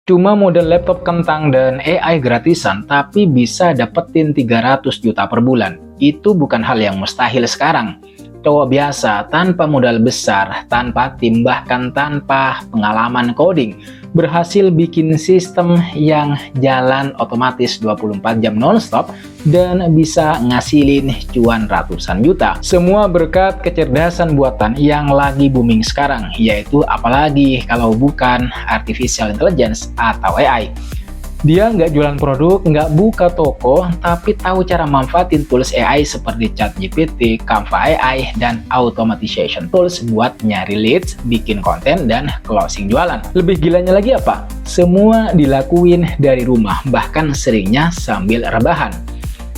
Cuma model laptop kentang dan AI gratisan, tapi bisa dapetin 300 juta per bulan. Itu bukan hal yang mustahil sekarang. Cowok biasa, tanpa modal besar, tanpa tim, bahkan tanpa pengalaman coding, berhasil bikin sistem yang jalan otomatis 24 jam nonstop dan bisa ngasilin cuan ratusan juta. Semua berkat kecerdasan buatan yang lagi booming sekarang, yaitu apalagi kalau bukan artificial intelligence atau AI. Dia nggak jualan produk, nggak buka toko, tapi tahu cara manfaatin tools AI seperti ChatGPT, Canva AI, dan automatization tools buat nyari leads, bikin konten, dan closing jualan. Lebih gilanya lagi apa? Semua dilakuin dari rumah, bahkan seringnya sambil rebahan.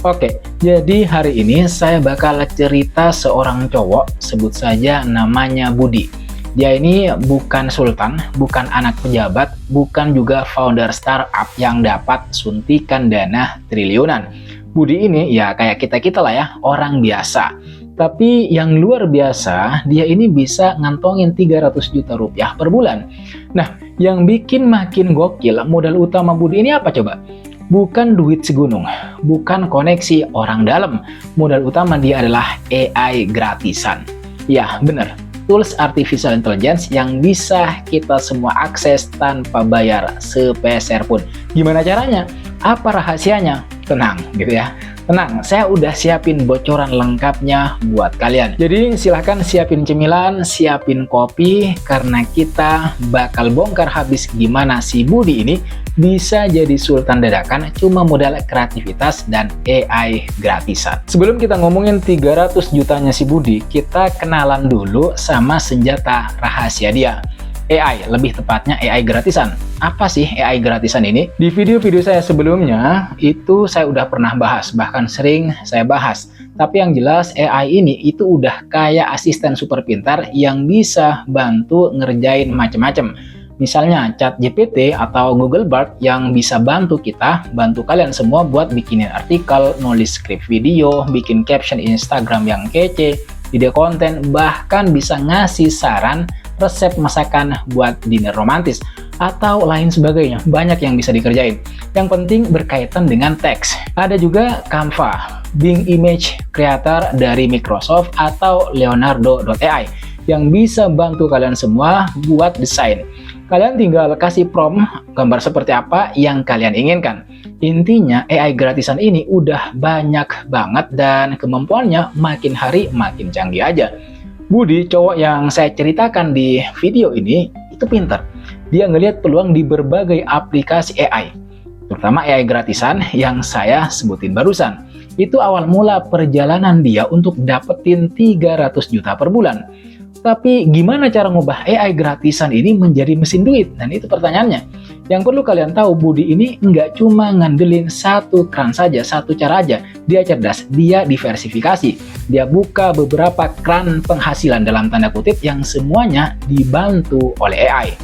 Oke, jadi hari ini saya bakal cerita seorang cowok, sebut saja namanya Budi. Dia ini bukan sultan, bukan anak pejabat, bukan juga founder startup yang dapat suntikan dana triliunan. Budi ini ya kayak kita-kita lah ya, orang biasa. Tapi yang luar biasa, dia ini bisa ngantongin 300 juta rupiah per bulan. Nah, yang bikin makin gokil, modal utama Budi ini apa coba? Bukan duit segunung, bukan koneksi orang dalam. Modal utama dia adalah AI gratisan. Ya, bener. Tools artificial intelligence yang bisa kita semua akses tanpa bayar sepeser pun. Gimana caranya? Apa rahasianya? Tenang gitu ya. Tenang, saya udah siapin bocoran lengkapnya buat kalian. Jadi silahkan siapin cemilan, siapin kopi, karena kita bakal bongkar habis gimana si Budi ini bisa jadi sultan dadakan cuma modal kreativitas dan AI gratisan. Sebelum kita ngomongin 300 jutanya si Budi, kita kenalan dulu sama senjata rahasia dia. AI, lebih tepatnya AI gratisan. Apa sih AI gratisan ini? Di video-video saya sebelumnya, itu saya udah pernah bahas, bahkan sering saya bahas. Tapi yang jelas AI ini itu udah kayak asisten super pintar yang bisa bantu ngerjain macem-macem. Misalnya ChatGPT atau Google Bard yang bisa bantu kalian semua buat bikinin artikel, nulis skrip video, bikin caption Instagram yang kece, ide konten, bahkan bisa ngasih saran resep masakan buat dinner romantis atau lain sebagainya. Banyak yang bisa dikerjain. Yang penting berkaitan dengan teks. Ada juga Canva, Bing Image Creator dari Microsoft, atau Leonardo.ai yang bisa bantu kalian semua buat desain. Kalian tinggal kasih prompt gambar seperti apa yang kalian inginkan. Intinya AI gratisan ini udah banyak banget dan kemampuannya makin hari makin canggih aja. Budi, cowok yang saya ceritakan di video ini, itu pintar. Dia ngelihat peluang di berbagai aplikasi AI, terutama AI gratisan yang saya sebutin barusan. Itu awal mula perjalanan dia untuk dapetin 300 juta per bulan. Tapi gimana cara ngubah AI gratisan ini menjadi mesin duit? Dan itu pertanyaannya. Yang perlu kalian tahu, Budi ini nggak cuma ngandelin satu keran saja, satu cara aja. Dia cerdas, dia diversifikasi. Dia buka beberapa keran penghasilan dalam tanda kutip yang semuanya dibantu oleh AI.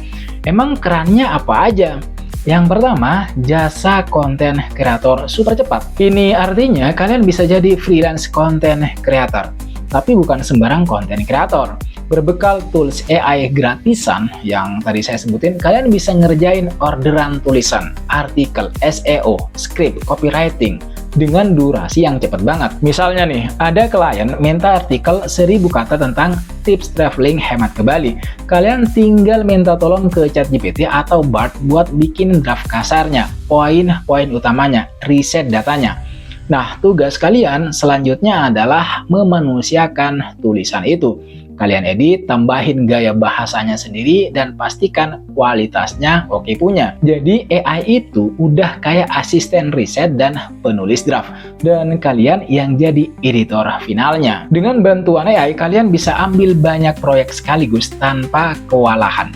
Emang kerannya apa aja? Yang pertama, jasa konten kreator super cepat. Ini artinya kalian bisa jadi freelance konten kreator. Tapi bukan sembarang konten kreator. Berbekal tools AI gratisan yang tadi saya sebutin, kalian bisa ngerjain orderan tulisan, artikel, SEO, script, copywriting dengan durasi yang cepat banget. Misalnya nih, ada klien minta artikel 1000 kata tentang tips traveling hemat ke Bali. Kalian tinggal minta tolong ke ChatGPT atau Bard buat bikin draft kasarnya, poin-poin utamanya, riset datanya. Nah, tugas kalian selanjutnya adalah memanusiakan tulisan itu. Kalian edit, tambahin gaya bahasanya sendiri, dan pastikan kualitasnya oke punya. Jadi AI itu udah kayak asisten riset dan penulis draft. Dan kalian yang jadi editor finalnya. Dengan bantuan AI, kalian bisa ambil banyak proyek sekaligus tanpa kewalahan.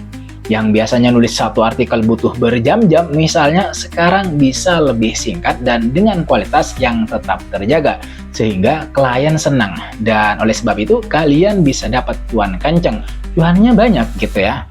Yang biasanya nulis satu artikel butuh berjam-jam, misalnya sekarang bisa lebih singkat dan dengan kualitas yang tetap terjaga. Sehingga klien senang. Dan oleh sebab itu, kalian bisa dapat cuan kenceng. Cuannya banyak gitu ya.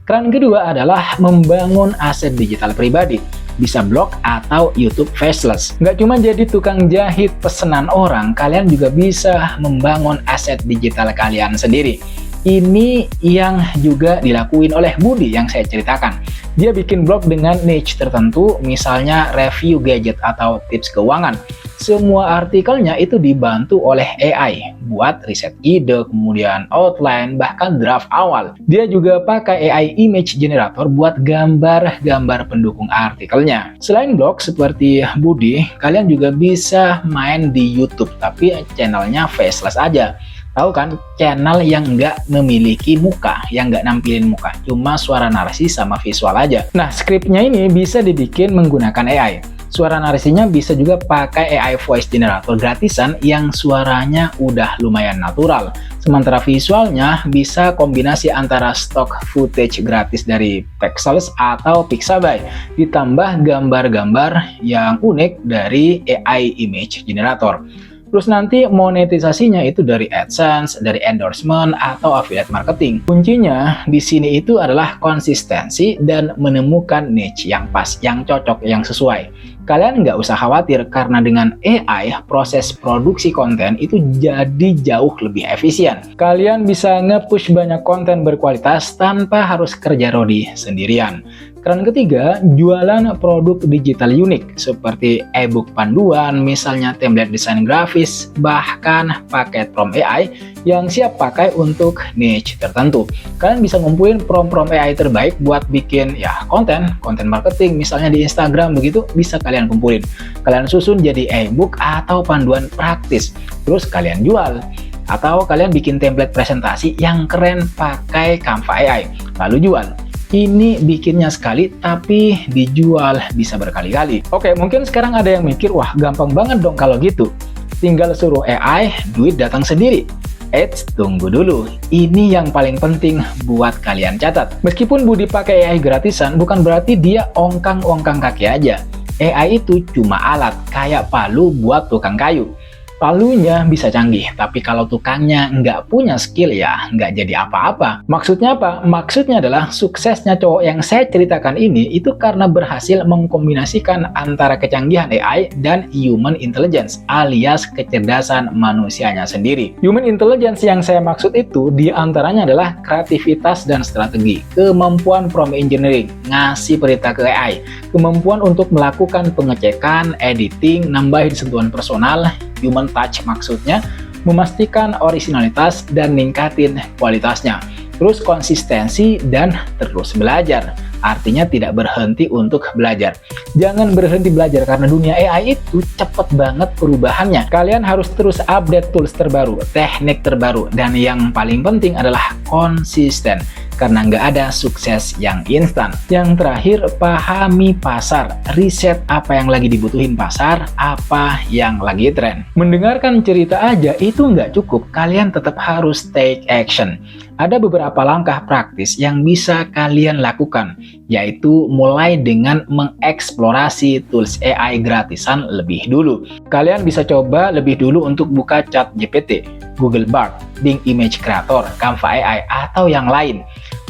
Keran kedua adalah membangun aset digital pribadi. Bisa blog atau YouTube faceless. Nggak cuma jadi tukang jahit pesanan orang, kalian juga bisa membangun aset digital kalian sendiri. Ini yang juga dilakuin oleh Budi yang saya ceritakan. Dia bikin blog dengan niche tertentu, misalnya review gadget atau tips keuangan. Semua artikelnya itu dibantu oleh AI buat riset ide, kemudian outline, bahkan draft awal. Dia juga pakai AI image generator buat gambar-gambar pendukung artikelnya. Selain blog seperti Budi, kalian juga bisa main di YouTube, tapi channelnya faceless aja. Tahu kan, channel yang nggak memiliki muka, yang nggak nampilin muka, cuma suara narasi sama visual aja. Nah, skripnya ini bisa dibikin menggunakan AI. Suara narasinya bisa juga pakai AI voice generator gratisan yang suaranya udah lumayan natural. Sementara visualnya bisa kombinasi antara stock footage gratis dari Pexels atau Pixabay, ditambah gambar-gambar yang unik dari AI image generator. Terus nanti monetisasinya itu dari AdSense, dari endorsement, atau affiliate marketing. Kuncinya di sini itu adalah konsistensi dan menemukan niche yang pas, yang cocok, yang sesuai. Kalian nggak usah khawatir karena dengan AI, proses produksi konten itu jadi jauh lebih efisien. Kalian bisa nge-push banyak konten berkualitas tanpa harus kerja rodi sendirian. Keran ketiga, jualan produk digital unik seperti e-book panduan, misalnya template desain grafis, bahkan paket prompt AI yang siap pakai untuk niche tertentu. Kalian bisa ngumpulin prompt AI terbaik buat bikin konten marketing, misalnya di Instagram begitu, bisa kalian kumpulin. Kalian susun jadi e-book atau panduan praktis, terus kalian jual. Atau kalian bikin template presentasi yang keren pakai Canva AI, lalu jual. Ini bikinnya sekali tapi dijual bisa berkali-kali. Oke, mungkin sekarang ada yang mikir, wah gampang banget dong kalau gitu. Tinggal suruh AI, duit datang sendiri. Eits, tunggu dulu. Ini yang paling penting buat kalian catat. Meskipun Budi pakai AI gratisan, bukan berarti dia ongkang-ongkang kaki aja. AI itu cuma alat, kayak palu buat tukang kayu. Palunya bisa canggih, tapi kalau tukangnya nggak punya skill ya nggak jadi apa-apa. Maksudnya apa? Maksudnya adalah suksesnya cowok yang saya ceritakan ini itu karena berhasil mengkombinasikan antara kecanggihan AI dan human intelligence alias kecerdasan manusianya sendiri. Human intelligence yang saya maksud itu diantaranya adalah kreativitas dan strategi, kemampuan prompt engineering, ngasih perintah ke AI, kemampuan untuk melakukan pengecekan, editing, nambahin sentuhan personal, human touch maksudnya, memastikan originalitas dan ningkatin kualitasnya. Terus konsistensi dan terus belajar. Artinya tidak berhenti untuk belajar. Jangan berhenti belajar karena dunia AI itu cepet banget perubahannya. Kalian harus terus update tools terbaru, teknik terbaru, dan yang paling penting adalah konsisten. Karena nggak ada sukses yang instan. Yang terakhir, pahami pasar. Riset apa yang lagi dibutuhin pasar, apa yang lagi tren. Mendengarkan cerita aja itu nggak cukup. Kalian tetap harus take action. Ada beberapa langkah praktis yang bisa kalian lakukan, yaitu mulai dengan mengeksplorasi tools AI gratisan lebih dulu. Kalian bisa coba lebih dulu untuk buka ChatGPT, Google Bard, Bing Image Creator, Canva AI, atau yang lain.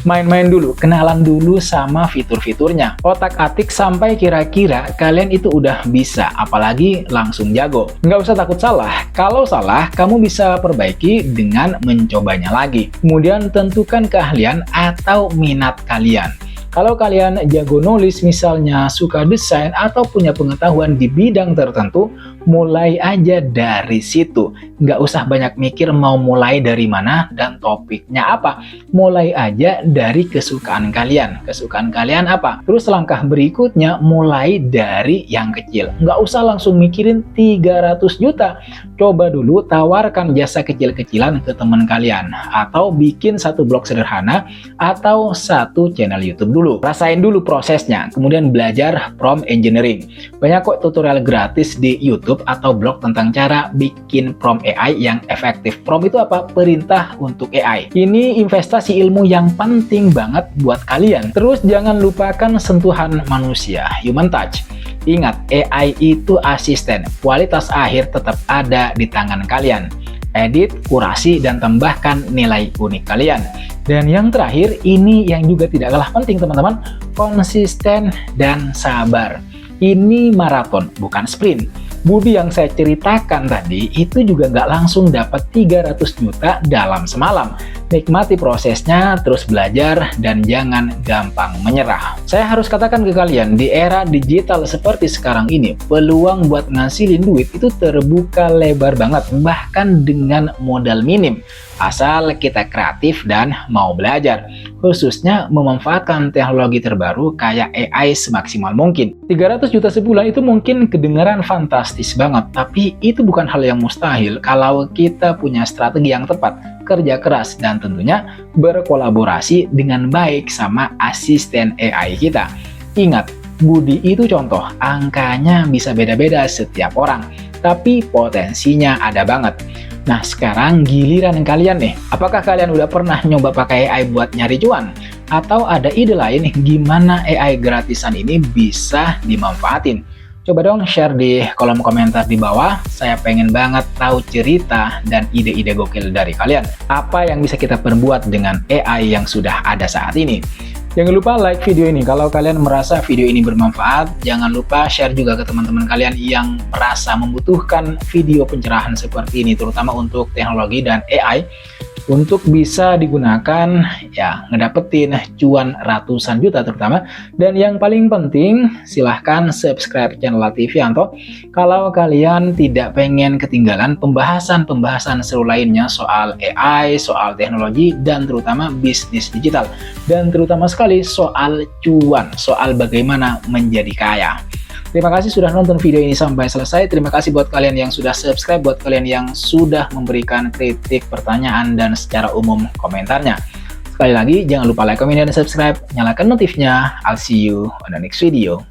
Main-main dulu, kenalan dulu sama fitur-fiturnya. Otak-atik sampai kira-kira kalian itu udah bisa, apalagi langsung jago. Nggak usah takut salah. Kalau salah, kamu bisa perbaiki dengan mencobanya lagi. Kemudian tentukan keahlian atau minat kalian. Kalau kalian jago nulis, misalnya suka desain atau punya pengetahuan di bidang tertentu, mulai aja dari situ. Nggak usah banyak mikir mau mulai dari mana dan topiknya apa. Mulai aja dari kesukaan kalian. Kesukaan kalian apa? Terus langkah berikutnya mulai dari yang kecil. Nggak usah langsung mikirin 300 juta. Coba dulu tawarkan jasa kecil-kecilan ke teman kalian. Atau bikin satu blog sederhana atau satu channel YouTube dulu. Rasain dulu prosesnya, kemudian belajar prompt engineering. Banyak kok tutorial gratis di YouTube atau blog tentang cara bikin prompt AI yang efektif. Prompt itu apa? Perintah untuk AI. Ini investasi ilmu yang penting banget buat kalian. Terus jangan lupakan sentuhan manusia, human touch. Ingat, AI itu asisten. Kualitas akhir tetap ada di tangan kalian. Edit, kurasi, dan tambahkan nilai unik kalian. Dan yang terakhir, ini yang juga tidak kalah penting teman-teman, konsisten dan sabar. Ini maraton, bukan sprint. Budi yang saya ceritakan tadi itu juga nggak langsung dapat 300 juta dalam semalam. Nikmati prosesnya, terus belajar, dan jangan gampang menyerah. Saya harus katakan ke kalian, di era digital seperti sekarang ini, peluang buat ngasilin duit itu terbuka lebar banget, bahkan dengan modal minim. Asal kita kreatif dan mau belajar, khususnya memanfaatkan teknologi terbaru kayak AI semaksimal mungkin. 300 juta sebulan itu mungkin kedengaran fantastis banget, tapi itu bukan hal yang mustahil kalau kita punya strategi yang tepat, kerja keras, dan tentunya berkolaborasi dengan baik sama asisten AI kita. Ingat, Budi itu contoh, angkanya bisa beda-beda setiap orang, tapi potensinya ada banget. Nah, sekarang giliran kalian nih. Apakah kalian udah pernah nyoba pakai AI buat nyari cuan? Atau ada ide lain gimana AI gratisan ini bisa dimanfaatin? Coba dong share di kolom komentar di bawah. Saya pengen banget tahu cerita dan ide-ide gokil dari kalian. Apa yang bisa kita perbuat dengan AI yang sudah ada saat ini? Jangan lupa like video ini kalau kalian merasa video ini bermanfaat. Jangan lupa share juga ke teman-teman kalian yang merasa membutuhkan video pencerahan seperti ini, terutama untuk teknologi dan AI, untuk bisa digunakan ya ngedapetin cuan ratusan juta terutama. Dan yang paling penting, silahkan subscribe channel Lativianto kalau kalian tidak pengen ketinggalan pembahasan-pembahasan seru lainnya soal AI, soal teknologi, dan terutama bisnis digital, dan terutama sekali soal cuan, soal bagaimana menjadi kaya. Terima kasih sudah nonton video ini sampai selesai. Terima kasih buat kalian yang sudah subscribe, buat kalian yang sudah memberikan kritik, pertanyaan, dan secara umum komentarnya. Sekali lagi, jangan lupa like, komen, dan subscribe. Nyalakan notifnya. I'll see you on the next video.